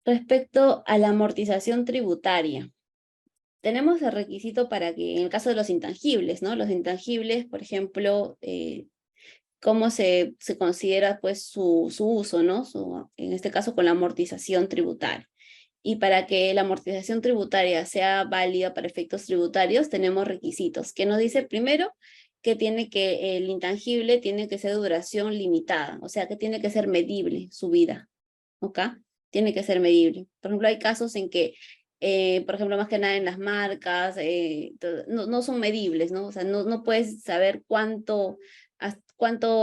Respecto a la amortización tributaria, tenemos el requisito para que, en el caso de los intangibles, ¿no? Los intangibles, por ejemplo, cómo se considera pues su uso, ¿no? En este caso con la amortización tributaria. Y para que la amortización tributaria sea válida para efectos tributarios, tenemos requisitos. Que nos dice primero que el intangible tiene que ser de duración limitada, o sea que tiene que ser medible su vida, ¿ok? Tiene que ser medible. Por ejemplo, hay casos en que, por ejemplo, más que nada en las marcas, no son medibles, ¿no? O sea, no puedes saber cuánto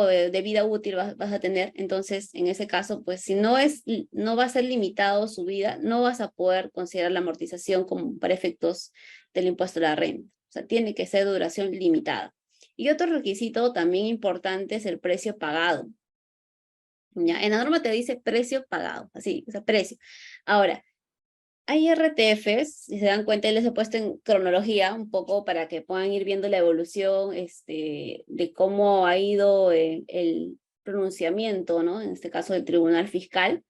de vida útil vas a tener. Entonces, en ese caso, pues si no va a ser limitado su vida, no vas a poder considerar la amortización como para efectos del impuesto a la renta. O sea, tiene que ser de duración limitada. Y otro requisito también importante es el precio pagado. ¿Ya? En la norma te dice precio pagado, así, o sea, precio. Ahora, hay RTFs, si se dan cuenta, les he puesto en cronología un poco para que puedan ir viendo la evolución de cómo ha ido el pronunciamiento, ¿no? En este caso del Tribunal Fiscal.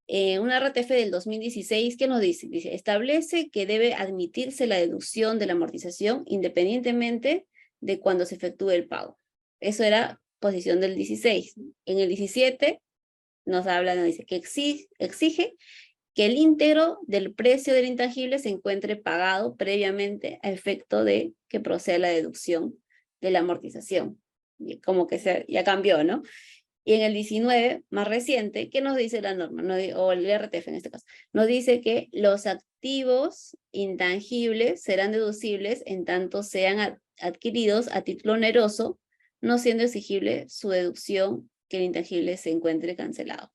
Una RTF del 2016, ¿qué nos dice? Dice, establece que debe admitirse la deducción de la amortización independientemente de cuando se efectúe el pago. Eso era posición del 16. En el 17 nos dice que exige que el íntegro del precio del intangible se encuentre pagado previamente a efecto de que proceda la deducción de la amortización. Y como que ya cambió, ¿no? Y en el 19, más reciente, ¿qué nos dice la norma? O el RTF en este caso. Nos dice que los activos intangibles serán deducibles en tanto sean adquiridos a título oneroso, no siendo exigible su deducción que el intangible se encuentre cancelado.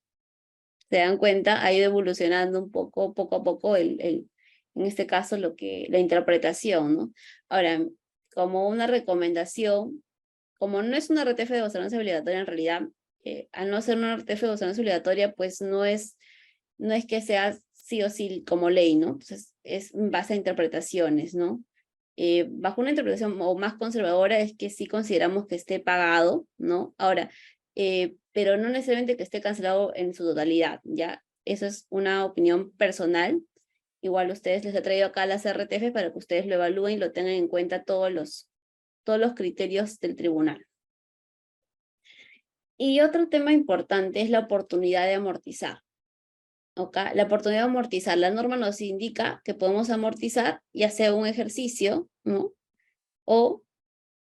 Se dan cuenta, ha ido evolucionando un poco a poco en este caso la interpretación, ¿no? Ahora, como una recomendación, como no es una RTF de observancia obligatoria en realidad, al no ser una RTF de observancia obligatoria, pues no es que sea sí o sí como ley, ¿no? Entonces es en base a interpretaciones, ¿no? Bajo una interpretación o más conservadora es que sí consideramos que esté pagado, ¿no? Ahora, pero no necesariamente que esté cancelado en su totalidad, ¿ya? Eso es una opinión personal. Igual ustedes les he traído acá las RTF para que ustedes lo evalúen y lo tengan en cuenta todos los criterios del tribunal. Y otro tema importante es la oportunidad de amortizar. ¿Okay? La oportunidad de amortizar. La norma nos indica que podemos amortizar ya sea un ejercicio, ¿no? O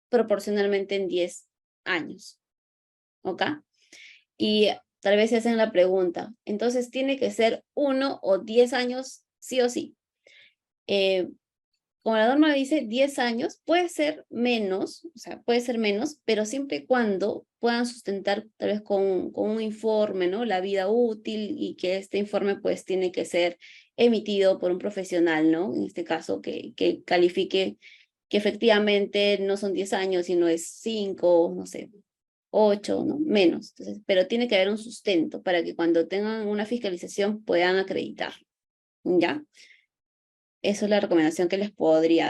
proporcionalmente en 10 años. ¿Ok? Y tal vez se hacen la pregunta, entonces tiene que ser 1 o 10 años sí o sí. Como la norma dice, 10 años, puede ser menos, o sea, puede ser menos, pero siempre y cuando puedan sustentar tal vez con un informe, ¿no? La vida útil y que este informe pues tiene que ser emitido por un profesional, ¿no? En este caso que califique que efectivamente no son 10 años, sino es 5, no sé, 8, ¿no? Menos. Entonces, pero tiene que haber un sustento para que cuando tengan una fiscalización puedan acreditar, ¿ya? Esa es la recomendación que les podría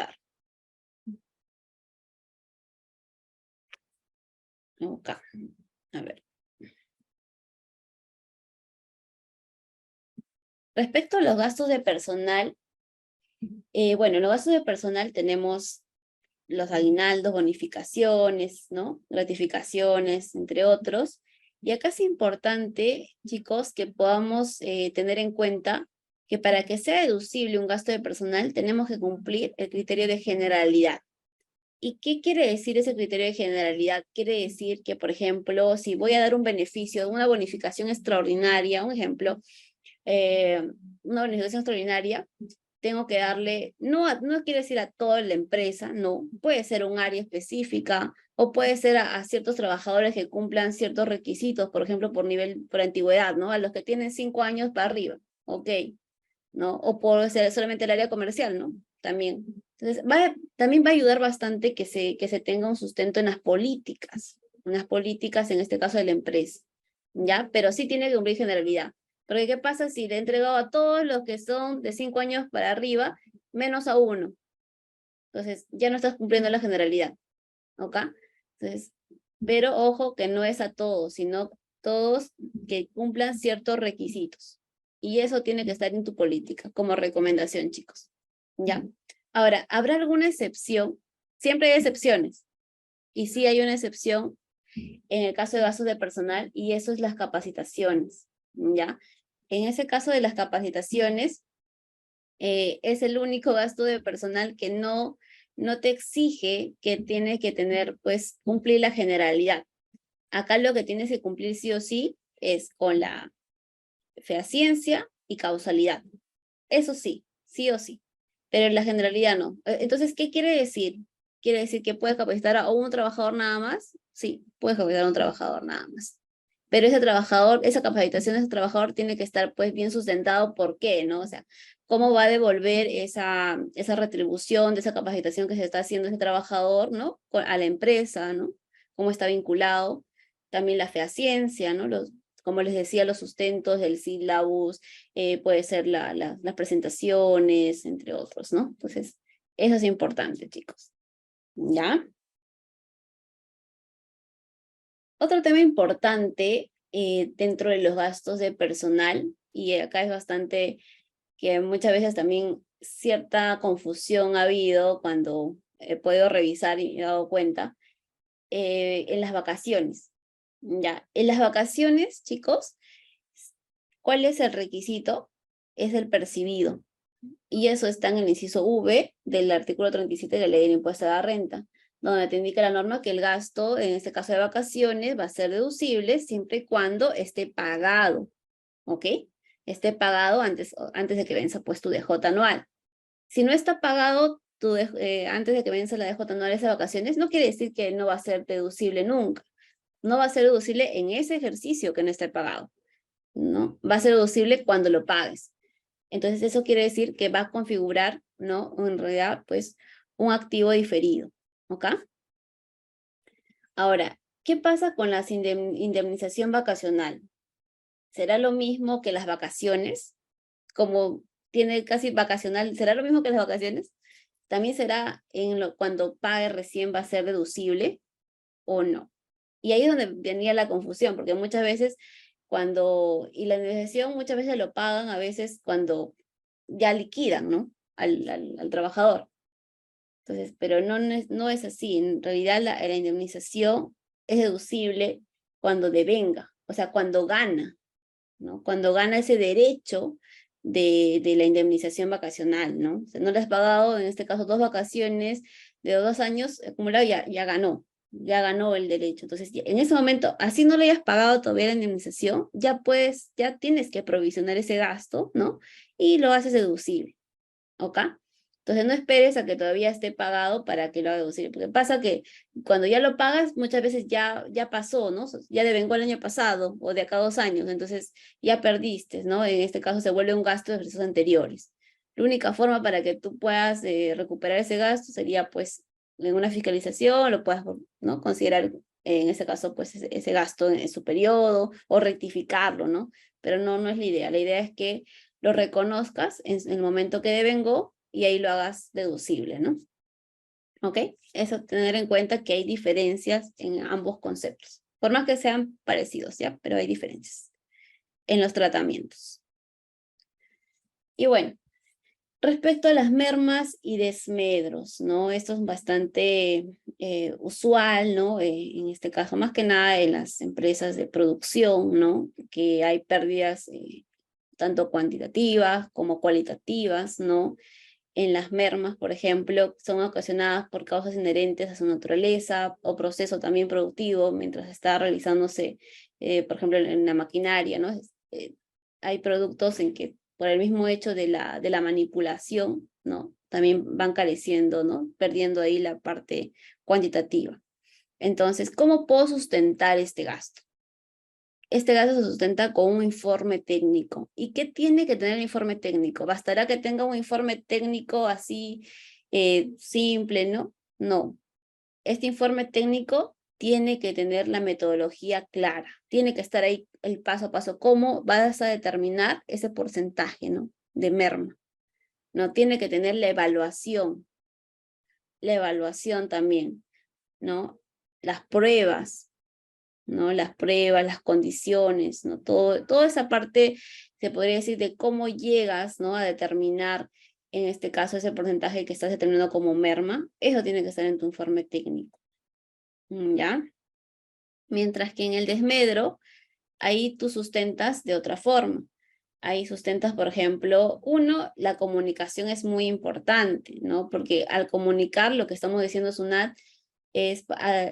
dar. Acá. A ver. Respecto a los gastos de personal, bueno, en los gastos de personal tenemos los aguinaldos, bonificaciones, ¿no? Gratificaciones, entre otros. Y acá es importante, chicos, que podamos tener en cuenta que para que sea deducible un gasto de personal tenemos que cumplir el criterio de generalidad. ¿Y qué quiere decir ese criterio de generalidad? Quiere decir que, por ejemplo, si voy a dar un beneficio, una bonificación extraordinaria, un ejemplo, eh, una bonificación extraordinaria, tengo que darle, no quiere decir a toda la empresa, no, puede ser un área específica o puede ser a ciertos trabajadores que cumplan ciertos requisitos, por ejemplo, por antigüedad, ¿no? A los que tienen 5 años para arriba, ok, ¿no? O puede ser solamente el área comercial, ¿no? También. Entonces, también va a ayudar bastante que se tenga un sustento en las políticas, en este caso de la empresa, ¿ya? Pero sí tiene que cumplir generalidad. Porque ¿qué pasa si le he entregado a todos los que son de 5 años para arriba, menos a uno? Entonces, ya no estás cumpliendo la generalidad, ¿ok? Entonces, pero ojo que no es a todos, sino todos que cumplan ciertos requisitos. Y eso tiene que estar en tu política, como recomendación, chicos. ¿Ya? Ahora, ¿habrá alguna excepción? Siempre hay excepciones. Y sí hay una excepción en el caso de gastos de personal, y eso es las capacitaciones. ¿Ya? En ese caso de las capacitaciones, es el único gasto de personal que no te exige que tienes que tener, pues, cumplir la generalidad. Acá lo que tienes que cumplir sí o sí es con la fehaciencia y causalidad. Eso sí, sí o sí. Pero en la generalidad no. Entonces, ¿qué quiere decir? ¿Quiere decir que puedes capacitar a un trabajador nada más? Sí, puedes capacitar a un trabajador nada más. Pero ese trabajador, esa capacitación de ese trabajador tiene que estar pues bien sustentado. ¿Por qué? ¿No? O sea, ¿cómo va a devolver esa retribución de esa capacitación que se está haciendo ese trabajador, ¿no? A la empresa, ¿no? ¿Cómo está vinculado? También la fehaciencia, ¿no? Como les decía, los sustentos del sílabus, puede ser las presentaciones, entre otros, ¿no? Entonces, eso es importante, chicos. ¿Ya? Otro tema importante dentro de los gastos de personal, y acá es bastante que muchas veces también cierta confusión ha habido cuando he podido revisar y me he dado cuenta, en las vacaciones. Ya, en las vacaciones, chicos, ¿cuál es el requisito? Es el percibido. Y eso está en el inciso V del artículo 37 de la ley del impuesto a la renta, donde te indica la norma que el gasto, en este caso de vacaciones, va a ser deducible siempre y cuando esté pagado, ¿ok? Esté pagado antes de que venza pues tu DJ anual. Si no está pagado antes de que vence la DJ anual de vacaciones, no quiere decir que no va a ser deducible nunca. No va a ser deducible en ese ejercicio que no esté pagado, ¿no? Va a ser deducible cuando lo pagues. Entonces eso quiere decir que va a configurar, ¿no? En realidad, pues, un activo diferido, ¿ok? Ahora, ¿qué pasa con la indemnización vacacional? ¿Será lo mismo que las vacaciones? Como tiene casi vacacional, ¿será lo mismo que las vacaciones? ¿También será cuando pague recién va a ser deducible o no? Y ahí es donde venía la confusión, porque muchas veces y la indemnización muchas veces lo pagan a veces cuando ya liquidan, ¿no? Al trabajador. Entonces, pero no es así. En realidad la indemnización es deducible cuando devenga, o sea, cuando gana, ¿no? Cuando gana ese derecho de la indemnización vacacional, ¿no? O sea, no le has pagado, en este caso, 2 vacaciones de 2 años acumulados, ya ganó el derecho. Entonces, en ese momento, así no le hayas pagado todavía la indemnización, ya tienes que provisionar ese gasto, ¿no? Y lo haces deducible. ¿Ok? Entonces no esperes a que todavía esté pagado para que lo haga deducible, porque pasa que cuando ya lo pagas, muchas veces ya pasó, ¿no? Ya devengó el año pasado o de acá a 2 años, entonces ya perdiste, ¿no? En este caso se vuelve un gasto de ejercicios anteriores. La única forma para que tú puedas recuperar ese gasto sería pues en una fiscalización, lo puedas, ¿no? Considerar en este caso pues ese gasto en su periodo o rectificarlo, ¿no? Pero no es la idea. La idea es que lo reconozcas en el momento que devengó y ahí lo hagas deducible, ¿no? ¿Ok? Eso, tener en cuenta que hay diferencias en ambos conceptos, por más que sean parecidos, ¿ya? Pero hay diferencias en los tratamientos. Y bueno, respecto a las mermas y desmedros, ¿no? Esto es bastante usual, ¿no? En este caso, más que nada en las empresas de producción, ¿no? Que hay pérdidas tanto cuantitativas como cualitativas, ¿no? En las mermas, por ejemplo, son ocasionadas por causas inherentes a su naturaleza o proceso también productivo mientras está realizándose, por ejemplo, en la maquinaria, ¿no? Hay productos en que por el mismo hecho de la manipulación, ¿no? También van careciendo, ¿no? Perdiendo ahí la parte cuantitativa. Entonces, ¿cómo puedo sustentar este gasto? Este gasto se sustenta con un informe técnico. ¿Y qué tiene que tener el informe técnico? ¿Bastará que tenga un informe técnico así simple, no? No. Este informe técnico tiene que tener la metodología clara. Tiene que estar ahí el paso a paso. ¿Cómo vas a determinar ese porcentaje, ¿no? De merma. No, tiene que tener la evaluación. La evaluación también, ¿no? Las pruebas. ¿no? Las pruebas, las condiciones, ¿no? Toda esa parte, se podría decir, de cómo llegas, ¿no? A determinar, en este caso, ese porcentaje que estás determinando como merma, eso tiene que estar en tu informe técnico, ¿ya? Mientras que en el desmedro, ahí tú sustentas de otra forma. Ahí sustentas, por ejemplo, uno, la comunicación es muy importante, ¿no? Porque al comunicar lo que estamos diciendo es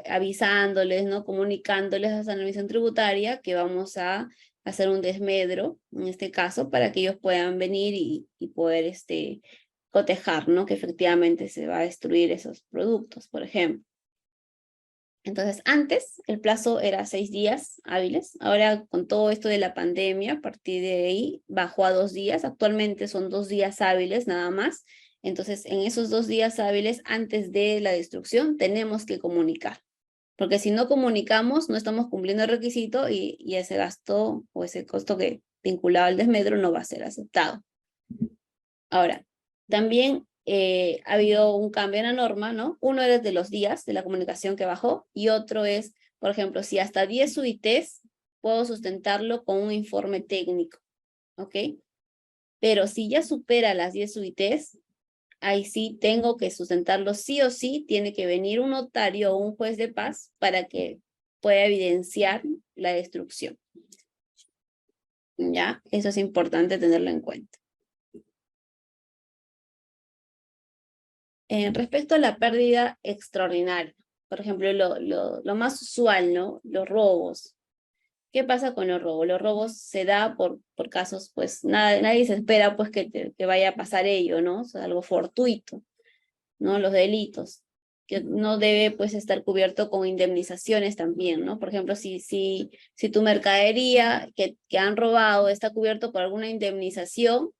avisándoles, ¿no? Comunicándoles a la administración tributaria que vamos a hacer un desmedro, en este caso, para que ellos puedan venir y poder cotejar, ¿no? Que efectivamente se va a destruir esos productos, por ejemplo. Entonces, antes el plazo era 6 días hábiles. Ahora, con todo esto de la pandemia, a partir de ahí bajó a 2 días. Actualmente son 2 días hábiles nada más. Entonces, en esos 2 días hábiles, antes de la destrucción, tenemos que comunicar. Porque si no comunicamos, no estamos cumpliendo el requisito y ese gasto o ese costo que vinculado al desmedro no va a ser aceptado. Ahora, también ha habido un cambio en la norma, ¿no? Uno es de los días de la comunicación que bajó y otro es, por ejemplo, si hasta 10 UITs puedo sustentarlo con un informe técnico, ¿ok? Pero si ya supera las 10 UITs, ahí sí tengo que sustentarlo sí o sí, tiene que venir un notario o un juez de paz para que pueda evidenciar la destrucción. ¿Ya? Eso es importante tenerlo en cuenta. Respecto a la pérdida extraordinaria, por ejemplo, lo más usual, ¿no? Los robos. ¿Qué pasa con los robos? Los robos se da por casos, pues nadie se espera pues que vaya a pasar ello, ¿no? O sea, algo fortuito, ¿no? Los delitos, que no debe pues estar cubierto con indemnizaciones también, ¿no? Por ejemplo, si tu mercadería que han robado está cubierto por alguna indemnización,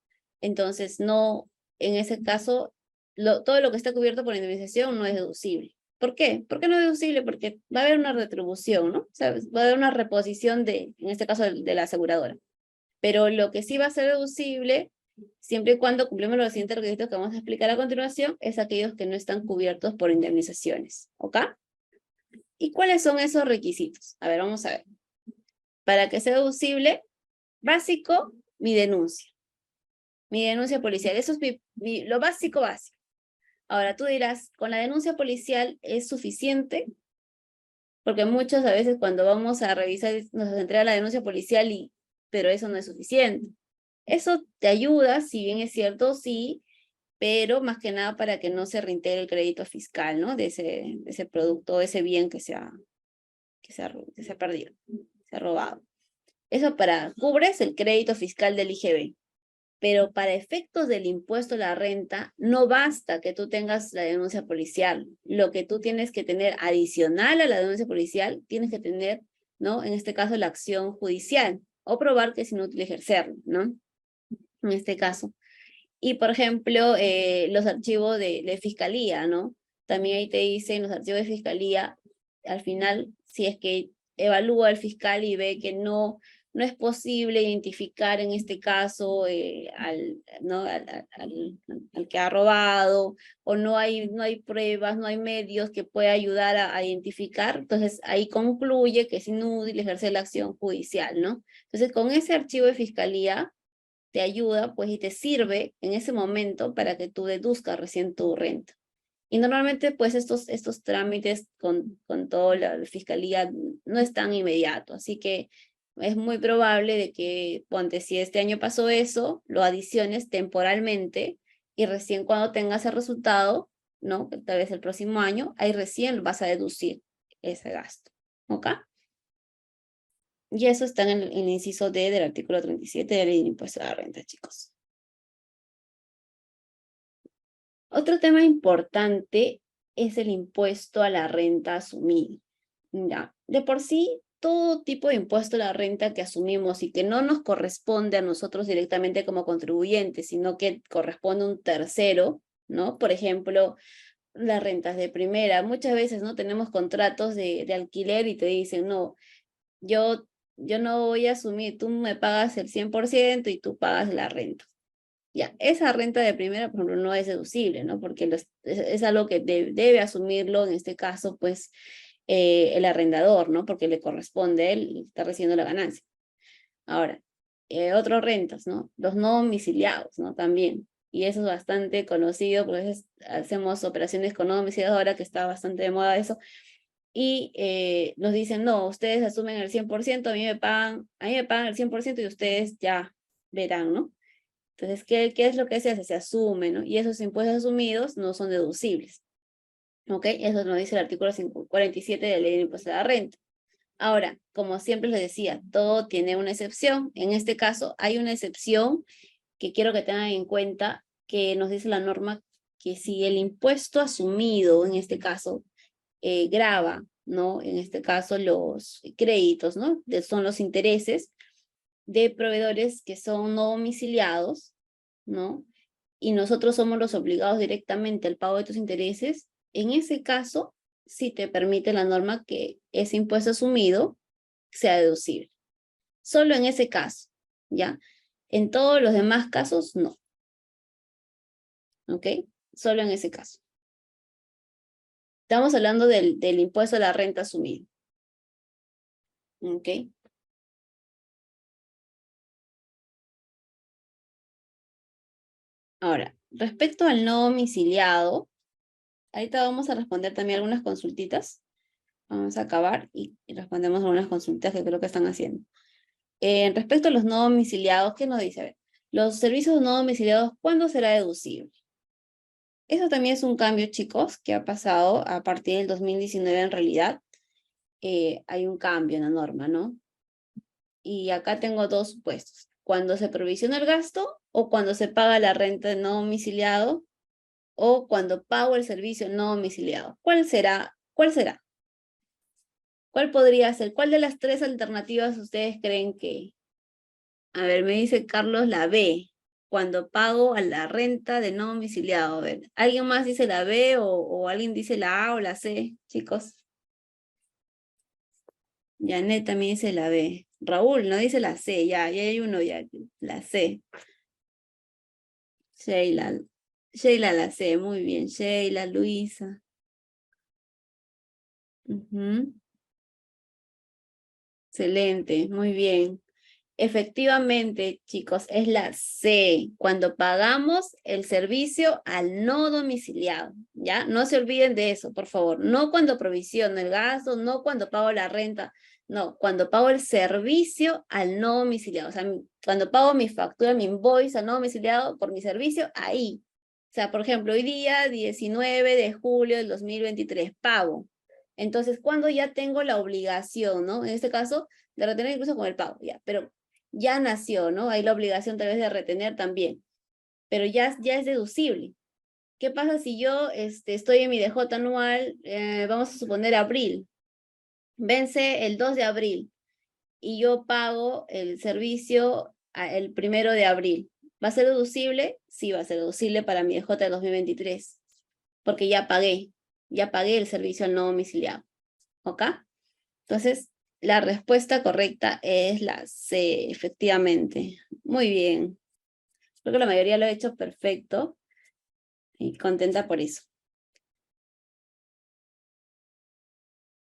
entonces no, en ese caso, todo lo que está cubierto por indemnización no es deducible. ¿Por qué? ¿Por qué no es deducible? Porque va a haber una retribución, ¿no? O sea, va a haber una reposición en este caso, de la aseguradora. Pero lo que sí va a ser deducible, siempre y cuando cumplimos los siguientes requisitos que vamos a explicar a continuación, es aquellos que no están cubiertos por indemnizaciones, ¿ok? ¿Y cuáles son esos requisitos? A ver, vamos a ver. Para que sea deducible, básico, mi denuncia. Mi denuncia policial, eso es lo básico. Ahora tú dirás, ¿con la denuncia policial es suficiente? Porque muchos a veces cuando vamos a revisar nos entrega la denuncia policial pero eso no es suficiente. Eso te ayuda, si bien es cierto, sí, pero más que nada para que no se reintegre el crédito fiscal, ¿no? De ese producto, ese bien que se ha perdido, se ha robado. Eso cubres el crédito fiscal del IGB. Pero para efectos del impuesto a la renta, no basta que tú tengas la denuncia policial. Lo que tú tienes que tener adicional a la denuncia policial, tienes que tener, ¿no? En este caso, la acción judicial, o probar que es inútil ejercerlo, ¿no? En este caso. Y, por ejemplo, los archivos de fiscalía, ¿no? También ahí te dicen los archivos de fiscalía, al final, si es que evalúa el fiscal y ve que no es posible identificar en este caso ¿no? al que ha robado, o no hay pruebas, no hay medios que pueda ayudar a identificar, entonces ahí concluye que es inútil ejercer la acción judicial, ¿no? Entonces, con ese archivo de fiscalía, te ayuda, pues, y te sirve en ese momento para que tú deduzcas recién tu renta. Y normalmente, pues, estos trámites con toda la fiscalía no es tan inmediato, así que es muy probable de que, ponte, si este año pasó eso, lo adiciones temporalmente y recién cuando tengas el resultado, ¿no? Tal vez el próximo año, ahí recién vas a deducir ese gasto, ¿ok? Y eso está en el inciso D del artículo 37 de la ley de impuesto a la renta, chicos. Otro tema importante es el impuesto a la renta asumida. Ya, de por sí, todo tipo de impuesto a la renta que asumimos y que no nos corresponde a nosotros directamente como contribuyentes, sino que corresponde a un tercero, ¿no? Por ejemplo, las rentas de primera. Muchas veces, ¿no? Tenemos contratos de alquiler y te dicen, no, yo no voy a asumir, tú me pagas el 100% y tú pagas la renta. Ya, esa renta de primera, por ejemplo, no es deducible, ¿no? Porque es algo que debe asumirlo, en este caso, pues, el arrendador, ¿no? Porque le corresponde a él, está recibiendo la ganancia. Ahora, otros rentas, ¿no? Los no domiciliados, ¿no? También. Y eso es bastante conocido, porque a veces hacemos operaciones con no domiciliados ahora que está bastante de moda eso. Y nos dicen, no, ustedes asumen el 100%, a mí me pagan el 100% y ustedes ya verán, ¿no? Entonces, ¿qué es lo que se hace? Se asume, ¿no? Y esos impuestos asumidos no son deducibles. ¿Ok? Eso nos dice el artículo 47 de la Ley de Impuestos a la Renta. Ahora, como siempre les decía, todo tiene una excepción. En este caso, hay una excepción que quiero que tengan en cuenta, que nos dice la norma que si el impuesto asumido, en este caso, grava, ¿no? En este caso, los créditos, ¿no? Son los intereses de proveedores que son no domiciliados, ¿no? Y nosotros somos los obligados directamente al pago de tus intereses. En ese caso, sí te permite la norma que ese impuesto asumido sea deducible. Solo en ese caso, ¿ya? En todos los demás casos, no. ¿Ok? Solo en ese caso. Estamos hablando del impuesto a la renta asumido. ¿Ok? Ahora, respecto al no domiciliado, ahorita vamos a responder también algunas consultitas. Vamos a acabar y respondemos algunas consultas que creo que están haciendo. Respecto a los no domiciliados, ¿qué nos dice? A ver, los servicios no domiciliados, ¿cuándo será deducible? Eso también es un cambio, chicos, que ha pasado a partir del 2019 en realidad. Hay un cambio en la norma, ¿no? Y acá tengo dos supuestos. Cuando se provisiona el gasto o cuando se paga la renta de no domiciliado o cuando pago el servicio no domiciliado. ¿Cuál será? ¿Cuál será? ¿Cuál podría ser? ¿Cuál de las tres alternativas ustedes creen que? A ver, me dice Carlos la B. Cuando pago a la renta de no domiciliado. A ver, ¿alguien más dice la B o alguien dice la A o la C, chicos? Janet también dice la B. Raúl no dice la C, ya hay uno ya. La C. Sheila. Sheila la C, muy bien. Sheila, Luisa. Ujú. Excelente, muy bien. Efectivamente, chicos, es la C, cuando pagamos el servicio al no domiciliado, ¿ya? No se olviden de eso, por favor. No cuando provisiono el gasto, no cuando pago la renta, no, cuando pago el servicio al no domiciliado. O sea, cuando pago mi factura, mi invoice al no domiciliado por mi servicio, ahí. O sea, por ejemplo, hoy día, 19 de julio del 2023, pago. Entonces, cuando ya tengo la obligación, ¿no? En este caso, de retener incluso con el pago, ya, pero ya nació, ¿no? Hay la obligación tal vez de retener también, pero ya es deducible. ¿Qué pasa si yo estoy en mi DJ anual, vamos a suponer abril, vence el 2 de abril y yo pago el servicio el 1 de abril? ¿Va a ser deducible? Sí, va a ser deducible para mi DJ de 2023, porque ya pagué el servicio al no domiciliado, ¿ok? Entonces, la respuesta correcta es la C, efectivamente. Muy bien. Creo que la mayoría lo ha hecho perfecto y contenta por eso.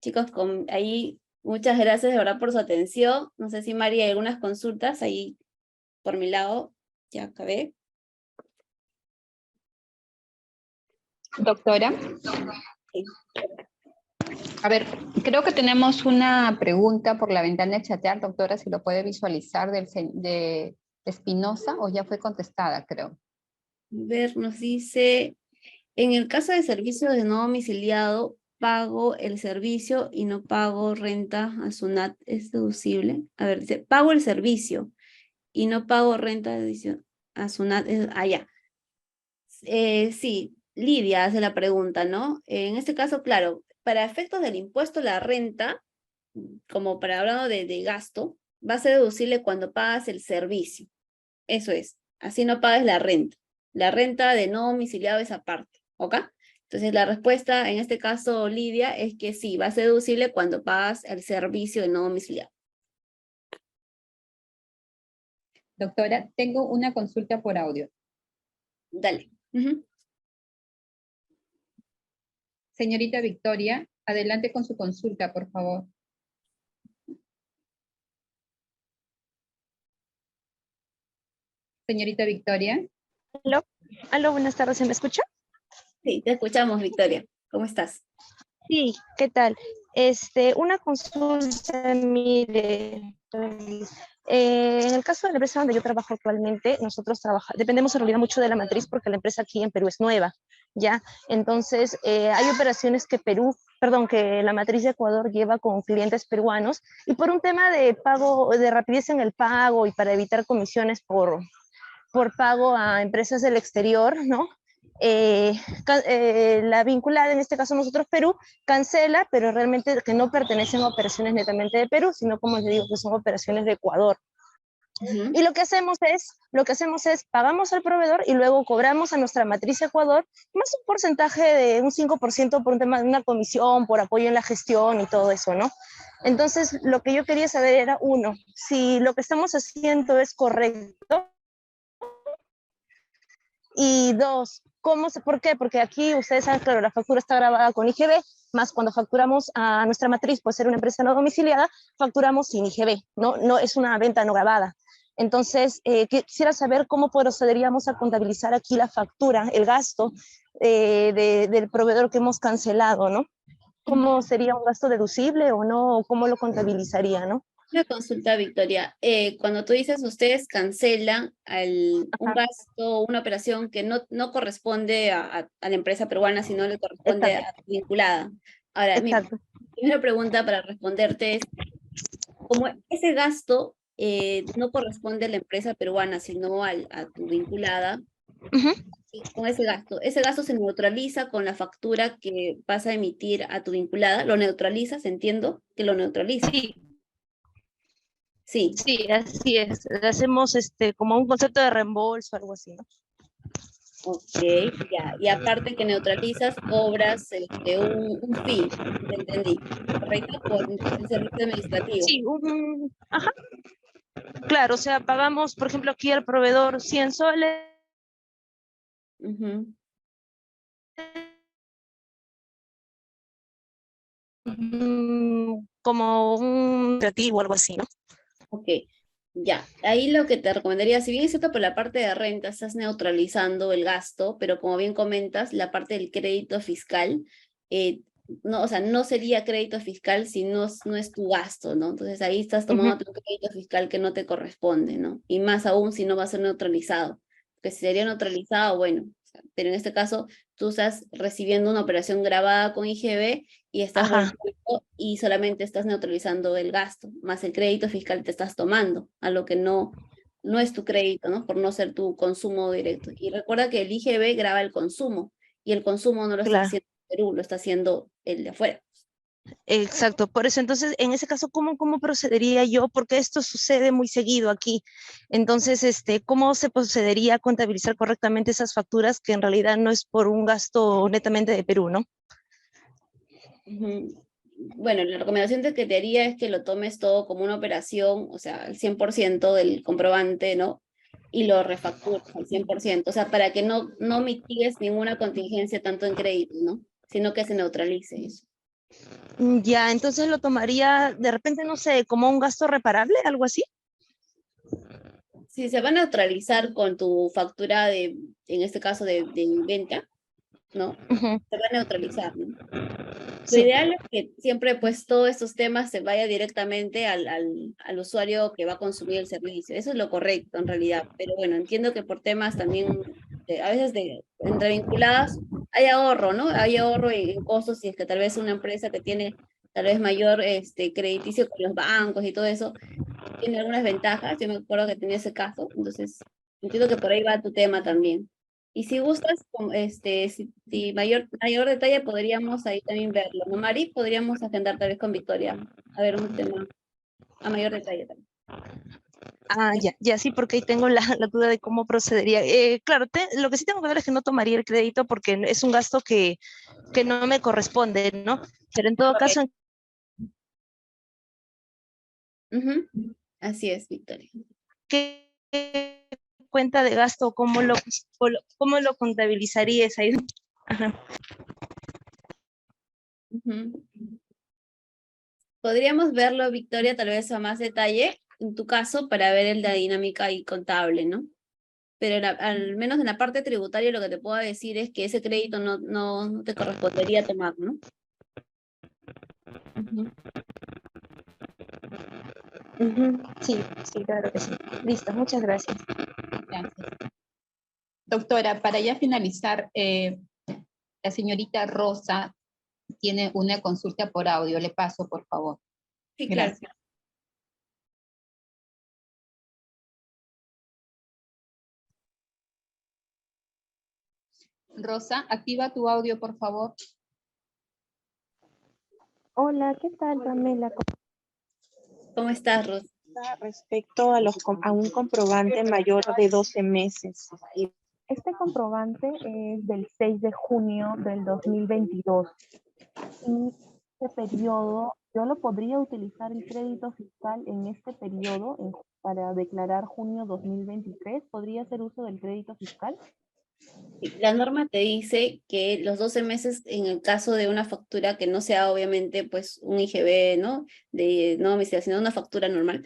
Chicos, ahí muchas gracias de verdad por su atención. No sé si María hay algunas consultas ahí por mi lado. Ya acabé. Doctora, Sí. a ver, creo que tenemos una pregunta por la ventana de chatear, doctora, si lo puede visualizar de Espinosa o ya fue contestada, creo. A ver, nos dice, en el caso de servicios de no domiciliado, pago el servicio y no pago renta a SUNAT, ¿es deducible? A ver, dice, pago el servicio y no pago renta a SUNAT, ya. Sí, Lidia hace la pregunta, ¿no? En este caso, claro, para efectos del impuesto a la renta, como para hablando de gasto, va a ser deducible cuando pagas el servicio. Eso es, así no pagues la renta. La renta de no domiciliado es aparte, ¿ok? Entonces la respuesta en este caso, Lidia, es que sí, va a ser deducible cuando pagas el servicio de no domiciliado. Doctora, tengo una consulta por audio. Dale. Señorita Victoria, Adelante con su consulta, por favor. Señorita Victoria. Aló, aló, buenas tardes, ¿se me escucha? Sí, te escuchamos, Victoria. ¿Cómo estás? Sí, ¿qué tal? Una consulta, mire, en el caso de la empresa donde yo trabajo actualmente, nosotros dependemos en realidad mucho de la matriz porque la empresa aquí en Perú es nueva, ¿ya? Entonces, hay operaciones que que la matriz de Ecuador lleva con clientes peruanos y por un tema de pago, de rapidez en el pago y para evitar comisiones por pago a empresas del exterior, ¿no? La vinculada, en este caso nosotros Perú, cancela, pero realmente que no pertenecen a operaciones netamente de Perú, sino como les digo, que son operaciones de Ecuador. Y lo que hacemos es pagamos al proveedor y luego cobramos a nuestra matriz Ecuador más un porcentaje de un 5% por un tema de una comisión, por apoyo en la gestión y todo eso, ¿no? Entonces, lo que yo quería saber era, uno, si lo que estamos haciendo es correcto, y dos, ¿por qué? Porque aquí ustedes saben, claro, la factura está grabada con IGB, más cuando facturamos a nuestra matriz, por ser una empresa no domiciliada, facturamos sin IGB, no es una venta no grabada. Entonces, quisiera saber cómo procederíamos a contabilizar aquí la factura, el gasto del proveedor que hemos cancelado, ¿no? ¿Cómo sería un gasto deducible o no? ¿O cómo lo contabilizaría, no? Una consulta, Victoria. Cuando tú dices ustedes cancelan un Ajá, gasto, una operación que no corresponde a la empresa peruana, sino le corresponde a exacto, la vinculada. Ahora, mi exacto. primera pregunta para responderte es, como ese gasto no corresponde a la empresa peruana, sino a tu vinculada, Uh-huh. y con ese gasto se neutraliza con la factura que vas a emitir a tu vinculada, lo neutralizas, entiendo que lo neutralizas. Sí, Sí. sí, así es. Hacemos como un concepto de reembolso, algo así, ¿no? Ok, ya. Y aparte que neutralizas, cobras un fee, te entendí, ¿correcto? Por el servicio administrativo. Sí, ajá, claro, o sea, pagamos, por ejemplo, aquí al proveedor 100 soles, Ujú. como un creativo, algo así, ¿no? Ok, ya. Ahí lo que te recomendaría, si bien es cierto, por la parte de renta estás neutralizando el gasto, pero como bien comentas, la parte del crédito fiscal, eh, no, o sea, no sería crédito fiscal si no es tu gasto, ¿no? Entonces ahí estás Ujú. tomando un crédito fiscal que no te corresponde, ¿no? Y más aún si no va a ser neutralizado. Que si sería neutralizado, bueno, o sea, pero en este caso tú estás recibiendo una operación grabada con IGB y estás Ajá, volviendo y solamente estás neutralizando el gasto, más el crédito fiscal te estás tomando, a lo que no es tu crédito, ¿no? Por no ser tu consumo directo. Y recuerda que el IGB graba el consumo, y el consumo no lo está claro, haciendo Perú, lo está haciendo el de afuera. exacto. Por eso, entonces, en ese caso, ¿cómo procedería yo? Porque esto sucede muy seguido aquí. Entonces, ¿cómo se procedería a contabilizar correctamente esas facturas que en realidad no es por un gasto netamente de Perú, ¿no? Ujú. Bueno, la recomendación que te haría es que lo tomes todo como una operación, o sea, el 100% del comprobante, ¿no? Y lo refactures al 100%, o sea, para que no mitigues ninguna contingencia tanto en crédito, ¿no? Sino que se neutralice eso. Ya, entonces lo tomaría de repente, no sé, como un gasto reparable, algo así. Si se va a neutralizar con tu factura en este caso de venta, ¿no? Ujú. Se va a neutralizar, ¿no? Lo Sí, ideal es que siempre pues todos estos temas se vaya directamente al usuario que va a consumir el servicio. Eso es lo correcto en realidad. Pero bueno, entiendo que por temas también a veces entre vinculadas hay ahorro, ¿no? Hay ahorro en costos si es que tal vez una empresa que tiene tal vez mayor crediticio con los bancos y todo eso, tiene algunas ventajas. Yo me acuerdo que tenía ese caso, entonces entiendo que por ahí va tu tema también. Y si gustas, si mayor detalle podríamos ahí también verlo, ¿no, Mari? Podríamos agendar tal vez con Victoria a ver un tema a mayor detalle también. ya sí, porque ahí tengo la duda de cómo procedería. Claro, lo que sí tengo que ver es que no tomaría el crédito porque es un gasto que no me corresponde, ¿no? Pero en todo caso, Correcto. ¿en Ujú. Así es, Victoria. qué cuenta de gasto, cómo lo contabilizarías ahí? Ajá. Ujú. Podríamos verlo, Victoria, tal vez a más detalle, en tu caso, para ver la dinámica ahí contable, ¿no? Pero al menos en la parte tributaria lo que te puedo decir es que ese crédito no te correspondería tomar, ¿no? Ujú. Ujú, sí, sí, claro que sí. Listo, muchas gracias. Gracias. Doctora, para ya finalizar, la señorita Rosa tiene una consulta por audio. Le paso, por favor. Sí, claro. Gracias. Rosa, activa tu audio, por favor. Hola, ¿qué tal, Pamela? ¿Cómo estás, Ros? Respecto a, a un comprobante mayor de 12 meses. Este comprobante es del 6 de junio del 2022 y este periodo, yo lo podría utilizar el crédito fiscal en este periodo para declarar junio 2023. ¿Podría hacer uso del crédito fiscal? La norma te dice que los 12 meses, en el caso de una factura que no sea obviamente pues un IGB, ¿no? De no domiciliación, sino una factura normal,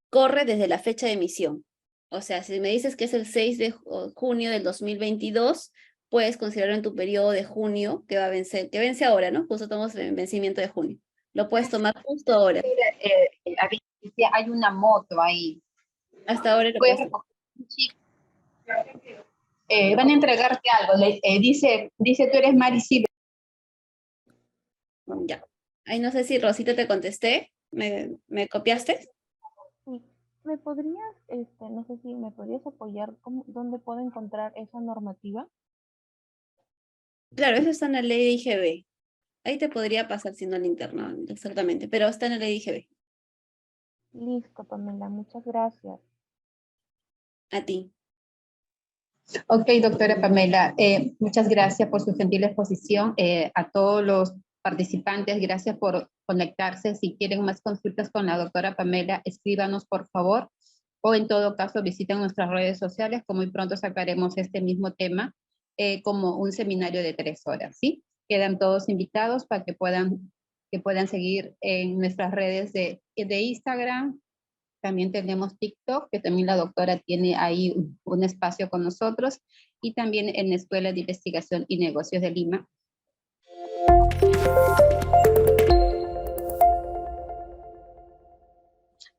corre desde la fecha de emisión. O sea, si me dices que es el 6 de junio del 2022, puedes considerarlo en tu periodo de junio que va a vencer, que vence ahora, ¿no? Justo estamos en vencimiento de junio. Lo puedes tomar justo ahora. Hay una moto ahí. Hasta ahora lo Puedes puedes tomar. recoger un chico. Van a entregarte algo. Dice, tú eres Mari Silva. Ya. Ay, no sé si Rosita te contesté. ¿Me copiaste? Sí. ¿Me podrías, no sé si me podrías apoyar, dónde puedo encontrar esa normativa? Claro, eso está en la ley de IGB. Ahí te podría pasar siendo el interno, exactamente, pero está en la ley de IGB. Listo, Pamela, muchas gracias. A ti. Ok, doctora Pamela, muchas gracias por su gentil exposición. A todos los participantes, gracias por conectarse. Si quieren más consultas con la doctora Pamela, escríbanos por favor, o en todo caso visiten nuestras redes sociales, que muy pronto sacaremos este mismo tema como un seminario de 3 horas, ¿sí? Quedan todos invitados para que puedan seguir en nuestras redes de Instagram. También tenemos TikTok, que también la doctora tiene ahí un espacio con nosotros, y también en la Escuela de Investigación y Negocios de Lima.